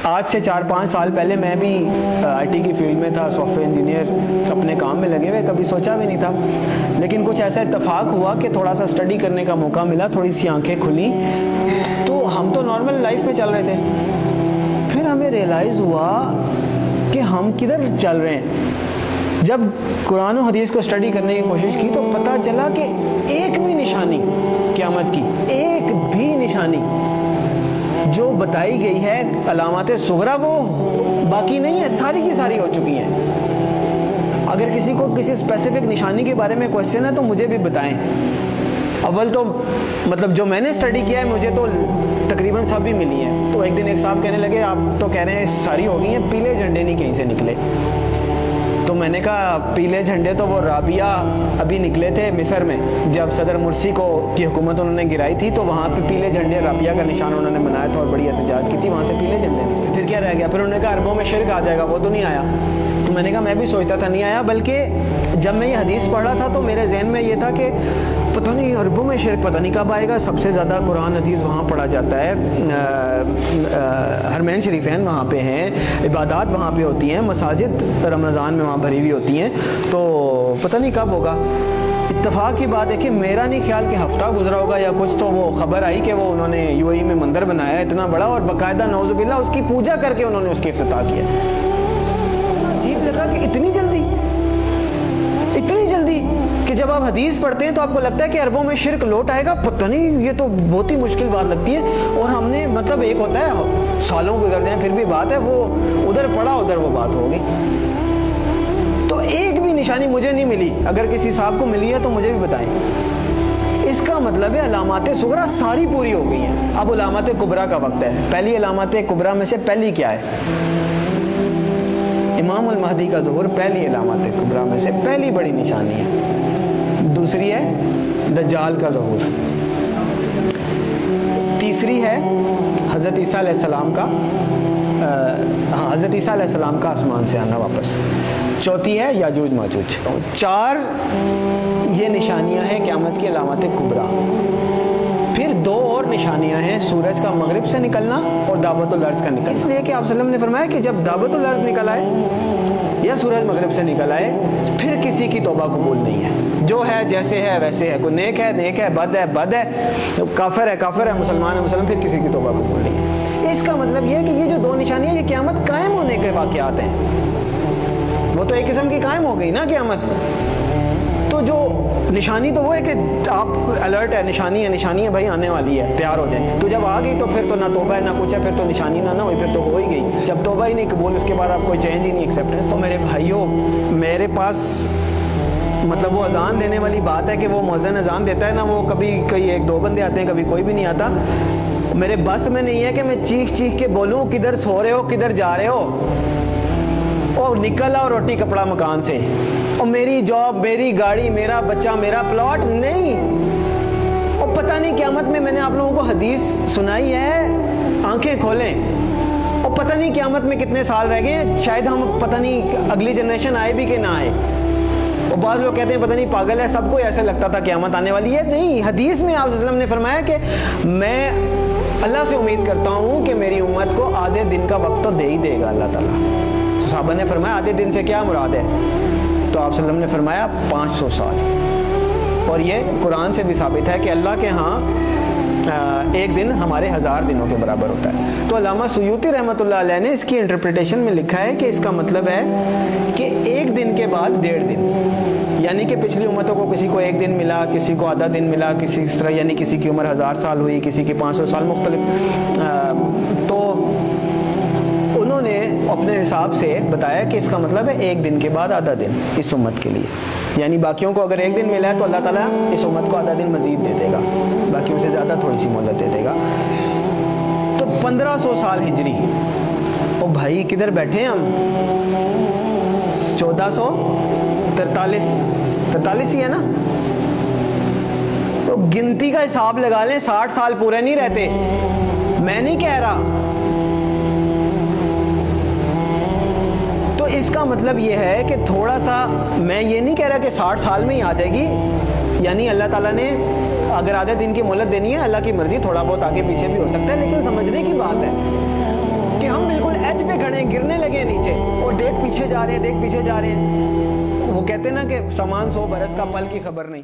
آج سے 4-5 سال پہلے میں بھی آئی ٹی کی فیلڈ میں تھا، سافٹ ویئر انجینئر اپنے کام میں لگے ہوئے، کبھی سوچا بھی نہیں تھا، لیکن کچھ ایسا اتفاق ہوا کہ تھوڑا سا اسٹڈی کرنے کا موقع ملا، تھوڑی سی آنکھیں کھلیں، تو ہم تو نارمل لائف میں چل رہے تھے، پھر ہمیں ریئلائز ہوا کہ ہم کدھر چل رہے ہیں۔ جب قرآن و حدیث کو اسٹڈی کرنے کی کوشش کی تو پتہ چلا کہ ایک بھی نشانی قیامت کی، ایک بھی نشانی جو بتائی گئی ہے علامات صغریٰ وہ باقی نہیں ہے، ساری کی ساری ہو چکی ہیں۔ اگر کسی کو کسی اسپیسیفک نشانی کے بارے میں کوشچن ہے تو مجھے بھی بتائیں۔ اول تو مطلب جو میں نے اسٹڈی کیا ہے مجھے تو تقریباً سب بھی ملی ہیں۔ تو ایک دن ایک صاحب کہنے لگے آپ تو کہہ رہے ہیں ساری ہو گئی ہیں، پیلے جھنڈے نہیں کہیں سے نکلے۔ تو میں نے کہا پیلے جھنڈے تو وہ رابعہ ابھی نکلے تھے مصر میں، جب صدر مرسی کی حکومت انہوں نے گرائی تھی تو وہاں پہ پیلے جھنڈے رابعہ کا نشان انہوں نے بنایا تھا اور بڑی احتجاج کی تھی، وہاں سے پیلے جھنڈے نکلے۔ پھر کیا رہ گیا؟ پھر انہوں نے کہا عربوں میں شرک آ جائے گا، وہ تو نہیں آیا۔ تو میں نے کہا میں بھی سوچتا تھا نہیں آیا، بلکہ جب میں یہ حدیث پڑھ رہا تھا تو میرے ذہن میں یہ تھا کہ پتہ نہیں عربوں میں شرک پتہ نہیں کب آئے گا۔ سب سے زیادہ قرآن حدیث وہاں پڑھا جاتا ہے، حرمین شریفین وہاں پہ ہیں، عبادات وہاں پہ ہوتی ہیں، مساجد رمضان میں وہاں بھری ہوئی ہوتی ہیں، تو پتہ نہیں کب ہوگا۔ اتفاق کی بات ہے کہ میرا نہیں خیال کہ ہفتہ گزرا ہوگا یا کچھ، تو وہ خبر آئی کہ وہ انہوں نے یو اے ای میں مندر بنایا اتنا بڑا اور باقاعدہ نعوذ باللہ اس کی پوجا کر کے انہوں نے اس کی افتتاح کیا۔ عجیب لگا کہ اتنی جلدی کہ جب آپ حدیث پڑھتے ہیں تو آپ کو لگتا ہے کہ عربوں میں شرک لوٹ آئے گا، پتہ نہیں، یہ تو بہت ہی مشکل بات لگتی ہے۔ اور ہم نے مطلب ایک ہوتا ہے سالوں گزر جائیں پھر بھی بات ہے، وہ ادھر پڑھا ادھر وہ بات ہوگی۔ تو ایک بھی نشانی مجھے نہیں ملی، اگر کسی صاحب کو ملی ہے تو مجھے بھی بتائیں۔ اس کا مطلب ہے علامات صغریٰ ساری پوری ہو گئی ہیں، اب علامات کبریٰ کا وقت ہے۔ پہلی علامات کبریٰ میں سے پہلی کیا ہے؟ امام المہدی کا ظہور پہلی علامات کبریٰ میں سے پہلی بڑی نشانی ہے۔ دوسری ہے دجال کا ظہور، تیسری ہے حضرت عیسیٰ علیہ السلام کا حضرت عیسیٰ علیہ السلام کا آسمان سے آنا واپس، چوتھی ہے یاجوج ماجوج۔ 4 یہ نشانیاں ہیں قیامت کی علامات کبریٰ۔ پھر 2 اور نشانیاں ہیں، سورج کا مغرب سے نکلنا اور دعوت الارض کا نکلنا، اس لیے کہ آپ صلی اللہ علیہ وسلم نے فرمایا کہ جب دعوت الارض نکل آئے یا سورج مغرب سے نکل آئے پھر کسی کی توبہ قبول نہیں ہے، جو ہے جیسے ہے ویسے ہے، کوئی نیک ہے نیک ہے، بد ہے بد ہے، کافر ہے کافر ہے، مسلمان ہے مسلمان، پھر کسی کی توبہ قبول نہیں ہے۔ اس کا مطلب یہ ہے کہ یہ جو 2 نشانیاں یہ قیامت قائم ہونے کے واقعات ہیں، وہ تو ایک قسم کی قائم ہو گئی نا قیامت۔ تو جو نشانی تو وہ ہے کہ آپ الرٹ ہے، نشانی ہے بھائی آنے والی ہے، تیار ہو جائیں۔ تو جب آ گئی تو پھر تو نہ توبہ ہے نہ کچھ ہے، پھر تو نشانی نہ ہوئی، پھر تو ہو ہی گئی۔ جب توبہ ہی نہیں قبول، اس کے بعد آپ کوئی چینج ہی نہیں، ایکسیپٹنس۔ تو میرے بھائیوں، میرے پاس مطلب وہ اذان دینے والی بات ہے کہ وہ مؤذن اذان دیتا ہے نا، وہ کبھی کوئی 1-2 بندے آتے ہیں، کبھی کوئی بھی نہیں آتا۔ میرے بس میں نہیں ہے کہ میں چیخ کے بولوں کدھر سو رہے ہو کدھر جا رہے ہو، اور نکل آؤ روٹی کپڑا مکان سے، اور میری جاب میری گاڑی میرا بچہ میرا پلاٹ نہیں۔ اور پتہ نہیں قیامت میں نے آپ لوگوں کو حدیث سنائی ہے، آنکھیں کھولیں، اور پتہ نہیں قیامت میں کتنے سال رہ گئے، شاید ہم پتہ نہیں اگلی جنریشن آئے بھی کہ نہ آئے۔ اور بعض لوگ کہتے ہیں پتہ نہیں پاگل ہے، سب کو ایسے لگتا تھا قیامت آنے والی ہے، نہیں۔ حدیث میں آپ صلی اللہ علیہ وسلم نے فرمایا کہ میں اللہ سے امید کرتا ہوں کہ میری امت کو آدھے دن کا وقت تو دے ہی دے گا اللہ تعالیٰ۔ تو صحابہ نے فرمایا آدھے دن سے کیا مراد ہے؟ تو آپ صلی اللہ علیہ وسلم نے فرمایا 500 سال۔ اور یہ قرآن سے بھی ثابت ہے کہ اللہ کے ہاں ایک دن ہمارے 1000 دنوں کے برابر ہوتا ہے۔ تو علامہ سیوطی رحمۃ اللہ علیہ نے اس کی انٹرپریٹیشن میں لکھا ہے کہ اس کا مطلب ہے کہ ایک دن کے بعد 1.5 دن، یعنی کہ پچھلی امتوں کو کسی کو 1 دن ملا، کسی کو آدھا دن ملا، کسی اس طرح، یعنی کسی کی عمر 1000 سال ہوئی، کسی کی 500 سال، مختلف۔ تو انہوں نے اپنے حساب سے بتایا کہ اس کا مطلب ہے 1 دن کے بعد آدھا دن اس امت کے لیے، یعنی باقیوں کو اگر 1 دن ملا ہے تو اللہ تعالیٰ اس امت کو آدھا دن مزید دے دے گا، باقیوں سے زیادہ تھوڑی سی مہلت دے دے گا۔ تو 1500 سال ہجری، او بھائی کدھر بیٹھے ہیں ہم؟ 1443 ہی ہے نا؟ تو گنتی کا حساب لگا لیں، 60 سال پورے نہیں رہتے۔ میں نہیں کہہ رہا، تو اس کا مطلب یہ ہے کہ تھوڑا سا، میں یہ نہیں کہہ رہا کہ 60 سال میں ہی آ جائے گی، یعنی اللہ تعالیٰ نے اگر آدھے دن کی مہلت دینی ہے، اللہ کی مرضی، تھوڑا بہت آگے پیچھے بھی ہو سکتا ہے، لیکن سمجھنے کی بات ہے کہ ہم بالکل گرنے لگے نیچے اور دیکھ پیچھے جا رہے ہیں، دیکھ پیچھے جا رہے ہیں. وہ کہتے ہیں نا کہ سامان 100 برس کا، پل کی خبر نہیں.